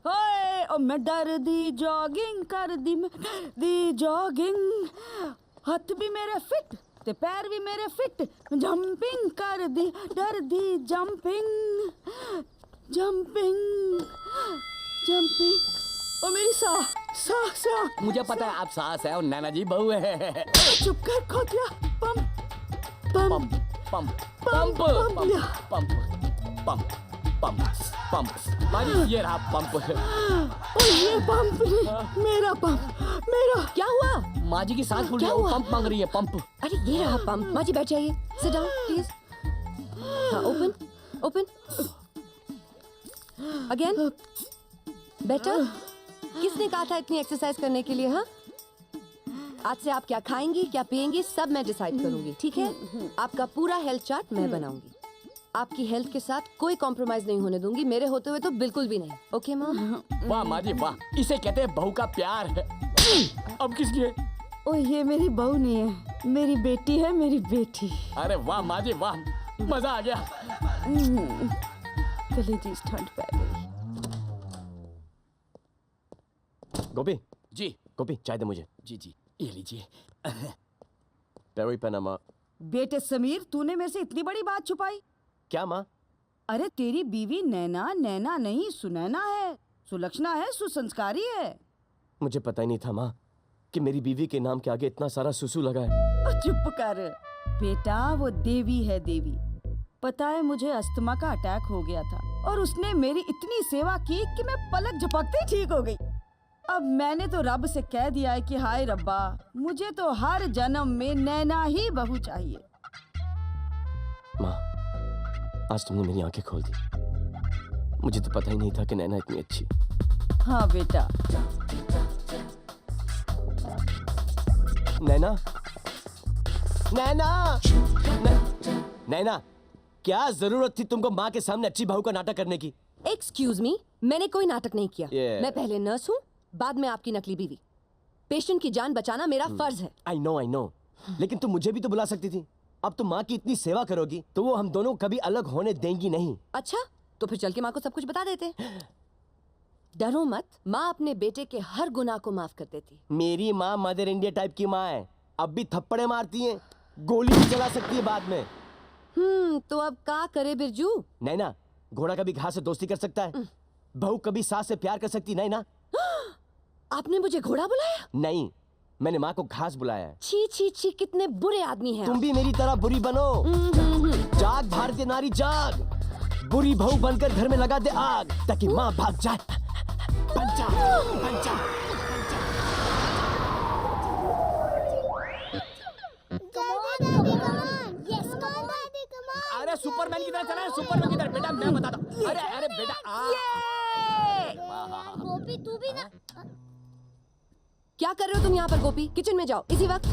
ओए ओ मैं डर दी जॉगिंग कर दी मैं दी जॉगिंग, हाथ भी मेरे फिट ते पैर भी मेरे फिट, जंपिंग कर दी डर दी जंपिंग जंपिंग जंपिंग। ओ मेरी सा मुझे पता है आप सास है और नैना जी बहू है। चुप कर खोतिया। Pump pump pump pump pump pump pump pump pump माजी ये रहा पंप। ओ ये पंप नहीं, मेरा पंप मेरा। क्या हुआ? माँ जी की सास बोल रही है, वो पंप मांग रही है पंप। अरे ये रहा पंप। माँ जी बैठ जाइए, सिट डाउन प्लीज। हाँ ओपन ओपन अगेन। बेटर। किसने कहा था इतनी एक्सरसाइज करने के लिए? हाँ, आज से आप क्या खाएंगी क्या पिएंगी सब मैं डिसाइड करूंगी, ठीक है? आपका पूरा हेल्थ चार्ट मैं बनाऊंगी। आपकी हेल्थ के साथ कोई कॉम्प्रोमाइज नहीं होने दूंगी, मेरे होते हुए तो बिल्कुल भी नहीं। ओके माँ? वाह माँ जी वाह, इसे कहते हैं बहू का प्यार है। अब किसकी है? ओ ये मेरी बहू नहीं है, मेरी बेटी है, मेरी बेटी। अरे वाह माँ जी वाह, मजा आ गया। कलेजी ठंड पै गई। गोपी जी गोपी चाय दे मुझे। जी जी ये लीजिए। पेरी पनामा। बेटे समीर, तूने मेरे से इतनी बड़ी बात छुपाई? क्या माँ? अरे तेरी बीवी नैना नैना नहीं सुनैना है, सुलक्षणा है, सुसंस्कारी है। मुझे पता ही नहीं था माँ कि मेरी बीवी के नाम के आगे इतना सारा सुसु लगा है। चुप कर बेटा, वो देवी है देवी। पता है मुझे अस्थमा का अटैक हो गया था और उसने मेरी इतनी सेवा की कि मैं पलक झपकते ही ठीक हो गई। अब मैंने तो रब से कह दिया है कि हाय रब्बा, मुझे तो हर जन्म में नैना ही बहू चाहिए। माँ आज तुमने मेरी आंखें खोल दी, मुझे तो पता ही नहीं था कि नैना इतनी अच्छी। हाँ बेटा। नैना नैना नैना, क्या जरूरत थी तुमको माँ के सामने अच्छी बहू का नाटक करने की? एक्सक्यूज मी, मैंने कोई नाटक नहीं किया। Yeah. मैं पहले नर्स हूँ, बाद में आपकी नकली बीवी। पेशेंट की जान बचाना मेरा फर्ज है। आई नो लेकिन तुम मुझे भी तो बुला सकती थी। अब तुम माँ की इतनी सेवा करोगी तो वो हम दोनों कभी अलग होने देंगी नहीं। अच्छा, तो फिर चल के माँ को सब कुछ बता देते। डरो मत, माँ अपने बेटे के हर गुनाह को माफ कर देती। मेरी माँ मदर इंडिया टाइप की माँ है, अब भी थप्पड़े मारती है, गोली भी चला सकती है बाद में। तो अब क्या करे बिरजू? नैना, घोड़ा कभी घास से दोस्ती कर सकता है, बहू कभी सास से प्यार कर सकती है ना? आपने मुझे घोड़ा बुलाया? नहीं, मैंने माँ को घास बुलाया है। छी छी छी, कितने बुरे आदमी हैं तुम भी मेरी तरह बुरी बनो। जाग भारतीय नारी जाग, बुरी बहू बनकर घर में लगा दे आग ताकि माँ भाग जाए। बन जा, बन जा। अरे सुपरमैन की तरह चला है, सुपरमैन की तरह। बेटा मैं बताता हूँ। अरे अरे बेटा गोपी तू भी ना। क्या कर रहे हो तुम यहाँ पर? गोपी किचन में जाओ इसी वक्त।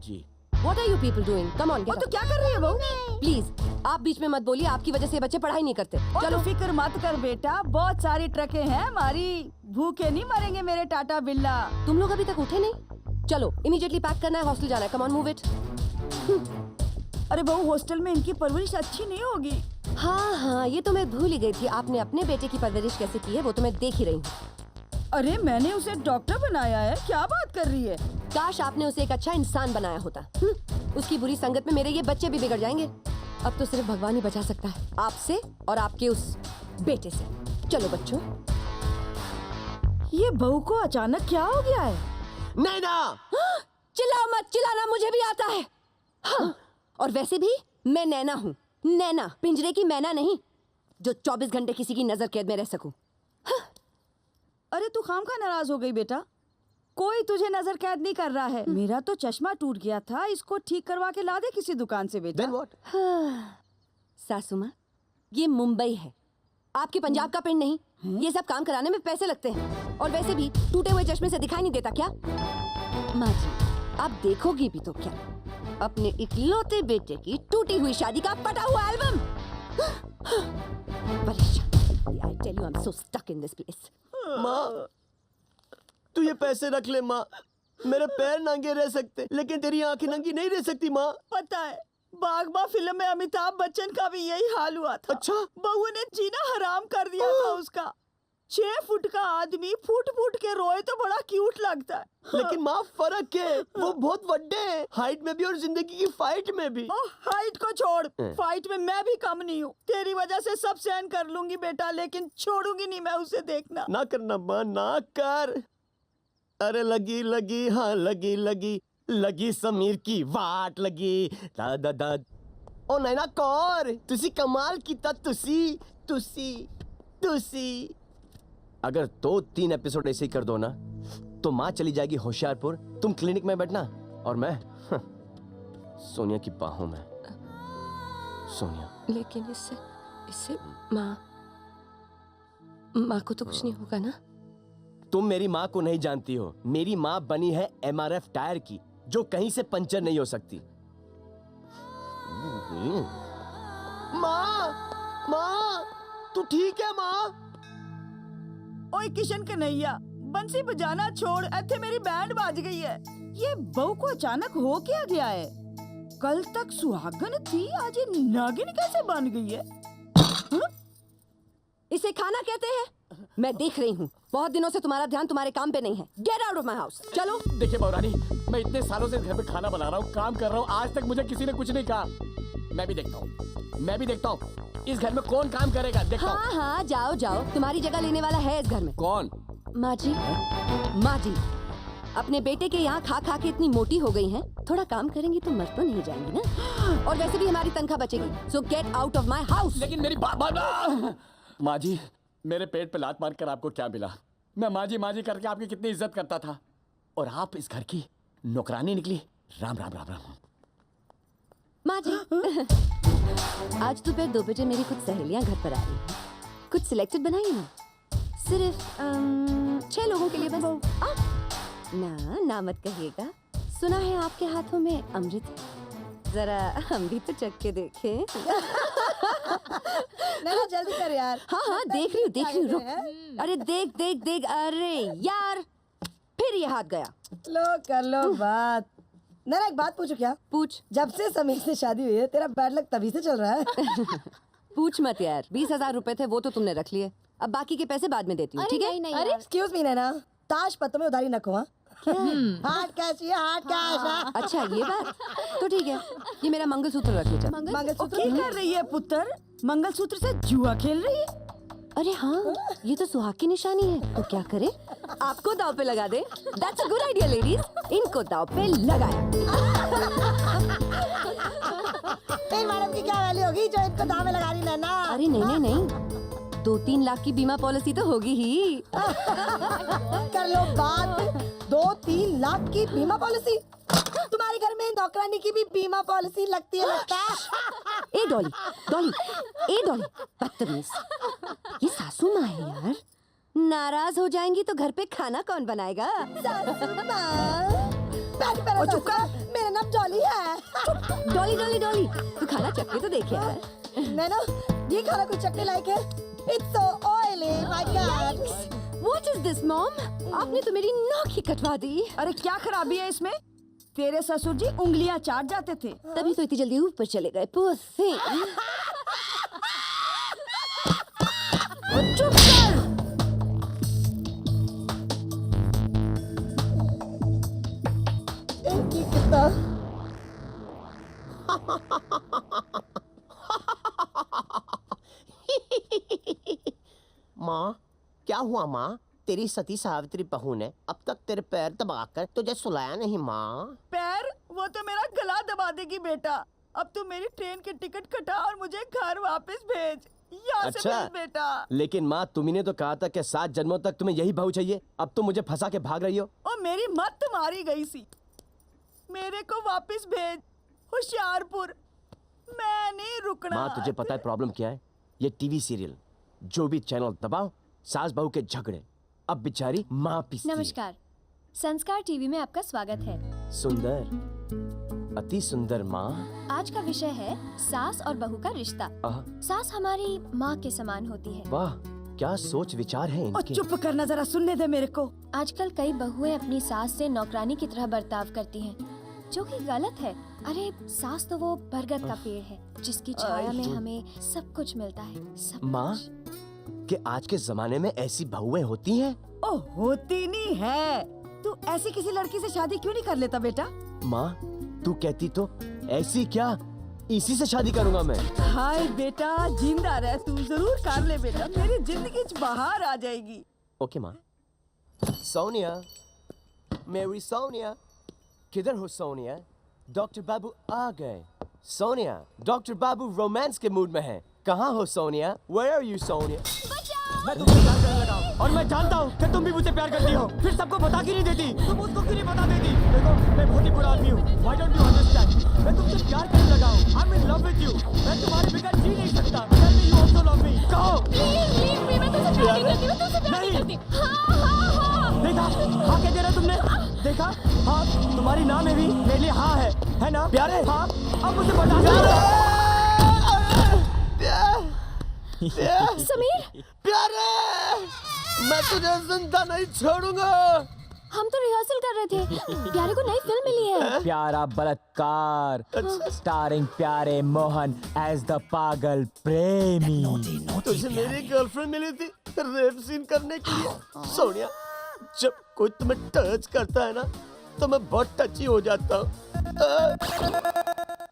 जी। What are you people doing? Come on, get तो up. क्या कर रही है बहू? प्लीज आप बीच में मत बोलिए, आपकी वजह से बच्चे पढ़ाई नहीं करते। चलो फिक्र मत कर बेटा, बहुत सारी ट्रकें हैं हमारी, भूखे नहीं मरेंगे मेरे टाटा बिल्ला। तुम लोग अभी तक उठे नहीं? चलो इमीडिएटली पैक करना है, हॉस्टल जाना है। Come on move it. अरे बहू, हॉस्टल में इनकी परवरिश अच्छी नहीं होगी। हाँ, ये तो मैं भूल ही गई थी। आपने अपने बेटे की परवरिश कैसे की है वो तो मैं देख ही रही हूँ। अरे मैंने उसे डॉक्टर बनाया है, क्या बात कर रही है? काश आपने उसे एक अच्छा इंसान बनाया होता। उसकी बुरी संगत में मेरे ये बच्चे भी बिगड़ जाएंगे। अब तो सिर्फ भगवान ही बचा सकता है, आपसे और आपके उस बेटे से। चलो बच्चों। ये बहू को अचानक क्या हो गया है? नैना! चिल्लाओ मत, चिल्लाना मुझे भी आता है। हाँ, और वैसे भी मैं नैना हूँ, नैना, पिंजरे की मैना नहीं जो 24 घंटे किसी की नजर कैद में रह सकूं। अरे तू खामखा नाराज हो गई बेटा, कोई तुझे नजर कैद नहीं कर रहा है। मेरा तो चश्मा टूट गया था, इसको ठीक करवा के ला दे किसी दुकान से बेटा। Then what? सासू माँ, ये मुंबई है, आपके पंजाब का पिंड नहीं। ये सब काम कराने में पैसे लगते हैं, और वैसे भी टूटे हुए चश्मे से दिखाई नहीं देता क्या? माँ जी, आप देखोगी भी तो क्या, अपने इकलौते बेटे की टूटी हुई शादी का पटा हुआ एल्बम। परेशान। I tell you I'm so stuck in this place. माँ, तू ये पैसे रख ले माँ, मेरे पैर नंगे रह सकते लेकिन तेरी आंखें नंगी नहीं रह सकती माँ। पता है, बागबा फिल्म में अमिताभ बच्चन का भी यही हाल हुआ था। अच्छा? बहू ने जीना हराम कर दिया था उसका। 6 फुट का आदमी फुट फुट के रोए तो बड़ा क्यूट लगता है। लेकिन माँ फर्क है, वो बहुत बड़े हैं, हाइट में भी और जिंदगी की फाइट में भी। ओ हाइट को छोड़, फाइट में मैं भी कम नहीं हूँ। तेरी वजह से सब सहन कर लूंगी बेटा, लेकिन छोड़ूंगी नहीं मैं उसे देखना। ना करना माँ, ना कर। अरे लगी लगी हाँ लगी लगी लगी समीर की वाट लगी दा दा। ओ नैना कौर, तुसी कमाल कीता, तुसी। अगर 2-3 एपिसोड ऐसे ही कर दो ना तो माँ चली जाएगी होशियारपुर, तुम क्लिनिक में बैठना और मैं सोनिया की बाहों में। सोनिया। लेकिन इससे माँ को तो कुछ नहीं होगा ना? तुम मेरी माँ को नहीं जानती हो। मेरी माँ बनी है MRF टायर की, जो कहीं से पंचर नहीं हो सकती। माँ, तू ठीक है माँ? ओए किशन कन्हैया, बंसी बजाना छोड़, ऐथे मेरी बैंड बाज गई है। ये बहू को अचानक हो क्या गया है? कल तक सुहागन थी, आज ये नागिन कैसे बन गई है? इसे खाना कहते हैं? मैं देख रही हूँ, बहुत दिनों से तुम्हारा ध्यान तुम्हारे काम पे नहीं है। Get out of my house, चलो। देखिए बहुरानी, मैं इतने सालों से इस घर में खाना बना रहा हूँ, काम कर रहा हूँ, आज तक मुझे किसी ने कुछ नहीं कहा। मैं भी देखता हूँ इस घर में कौन काम करेगा, देखता हूँ। हाँ, जाओ, तुम्हारी जगह लेने वाला है इस घर में। कौन? माँ जी, अपने बेटे के यहाँ खा खा के इतनी मोटी हो गई हैं, थोड़ा काम करेंगी तो मर तो नहीं जाएंगी ना? और वैसे भी हमारी तनख्वाह बचेगी। सो get out of my house. लेकिन मेरी माँ जी, मेरे पेट पे लात मारकर आपको क्या मिला? मैं माँ जी करके आपकी कितनी इज्जत करता था, और आप इस घर की नौकरानी निकली। राम राम राम राम। माँ जी, आज दोपहर 2 बजे मेरी कुछ सहेलियां घर पर आ रही हैं। कुछ सिलेक्टेड बनाइए ना, सिर्फ 6 लोगों के लिए बस। ना मत कहिएगा, सुना है आपके हाथों में अमृत है, जरा हम भी तो चख के देखें। नहीं जल्दी कर यार। हाँ, देख रही हूँ, रुक। अरे देख, अरे यार, फिर ये हाथ गया। लो कर लो बात। नैना एक बात पूछो क्या? पूछ। जब से समीर से शादी हुई है तेरा बैड लक तभी से चल रहा है। पूछ मत यार, 20,000 रुपए थे, वो तो तुमने रख लिए। अब बाकी के पैसे बाद में देती हूँ, ठीक है? अरे एक्सक्यूज मी नैना, ताश पत्तों में उधारी न खोआ। हार्ड कैश ये हार्ड कैश। अच्छा ये बात तो ठीक है, ये मेरा मंगलसूत्र रख लीजिए। मंगलसूत्र क्या कर रही है पुत्र? मंगलसूत्र से जुआ खेल रही है? अरे हाँ, ये तो सुहाग की निशानी है, तो क्या करे? आपको दाव पे लगा दे। That's a good idea, ladies. इनको दाव पे लगाए। फिर मैडम की क्या वैल्यू होगी जो इनको दाव में लगा रही नैना? अरे नहीं, 2-3 लाख की बीमा पॉलिसी तो होगी ही। कर लो बात। 2-3 लाख की बीमा पॉलिसी? तुम्हारे घर में नौकरानी की भी बीमा पॉलिसी लगती है लगता है? ए डॉली, बदतमीज। ये सासू माँ है यार, नाराज हो जाएंगी तो घर पे खाना कौन बनाएगा? सासू माँ। चुप कर, मेरा नाम डॉली है। डॉली, तू खाना चख के तो देख यार। नैना, ये खाना कुछ चखने लायक है? It's so oily, my God. What is this, mom? आपने तो मेरी नाक ही कटवा दी। अरे क्या खराबी है इसमें? तेरे ससुर जी उंगलियां चाट जाते थे। तभी तो इतनी जल्दी ऊपर चले गए। Poor thing. चुप कर। इनकी कितना माँ, क्या हुआ माँ? तेरी सती सावित्री बहू ने अब तक तेरे पैर दबाकर तुझे सुलाया नहीं माँ? पैर? वो तो मेरा गला दबा देगी बेटा। अब तू मेरी ट्रेन की टिकट कटा और मुझे घर वापस भेज। यहाँ से भेज बेटा। लेकिन माँ, तुम्ही ने तो कहा था कि 7 जन्मों तक तुम्हें यही बहू चाहिए। अब तुम मुझे फंसा के भाग रही हो। और मेरी मत मारी गई सी। मेरे को वापस भेज होशियारपुर। मैं नहीं रुकना। माँ, तुझे पता है प्रॉब्लम क्या है? ये टीवी सीरियल, जो भी चैनल दबाओ, सास बहू के झगड़े। अब बेचारी माँ पिसती है। नमस्कार, संस्कार टीवी में आपका स्वागत है। सुंदर, अति सुंदर माँ। आज का विषय है सास और बहू का रिश्ता। सास हमारी माँ के समान होती है। वाह, क्या सोच विचार है और इनके। चुप करना, जरा सुनने दे मेरे को। आजकल कई बहुएं अपनी सास से नौकरानी की तरह बर्ताव करती हैं, जो कि गलत है। अरे सास तो वो बरगद का पेड़ है जिसकी छाया में हमें सब कुछ मिलता है। सब माँ, कुछ। कि आज के जमाने में ऐसी बहुएं होती हैं? ओ होती नहीं है। तू ऐसी किसी लड़की से शादी क्यों नहीं कर लेता बेटा? माँ, तू कहती तो ऐसी क्या, इसी से शादी करूंगा मैं। हाय बेटा, जिंदा रह, तू जरूर कर ले बेटा, मेरी जिंदगी च बाहर आ जाएगी। ओके माँ। सोनिया, मेरी सोनिया, किधर हो सोनिया? डॉक्टर बाबू आ गए। सोनिया, डॉक्टर बाबू रोमांस के मूड में हैं। कहाँ हो Sonia? Where are you Sonia? मैं तुमसे प्यार करने लगा हूं, और मैं जानता हूँ कि तुम भी मुझसे प्यार करती हो, फिर सबको बता क्यों नहीं देती? तुम उसको क्यों नहीं बता देती? देखो, मैं बहुत ही बुरा आदमी हूँ। Why don't you understand? मैं तुमसे प्यार करने लगा हूँ। I'm in love with you. मैं तुम्हारे बगैर जी नहीं सकता। Tell me you also love me. कहो। मैं तुमसे प्यार नहीं करती, मैं तुमसे प्यार नहीं करती। हाँ। देखा? हाँ कह दे रहा तुमने? देखा? हाँ, तुम्हारी नाम में भी मेरे लिए हाँ है ना? प्यारे? हाँ, अब मुझे बता दो। समीर, प्यारे, मैं तुझे जिंदा नहीं छोड़ूंगा। हम तो रिहर्सल कर रहे थे। प्यारे को नई फिल्म मिली है। प्यारा बलात्कार, स्टारिंग प्यारे मोहन एज द पागल प्रेमी। तुझे मेरी गर्लफ्रेंड मिली थी रेप सीन करने के लिए। सोनिया, जब कोई तुम्हें टच करता है ना, तो मैं बहुत टची हो जाता हूँ।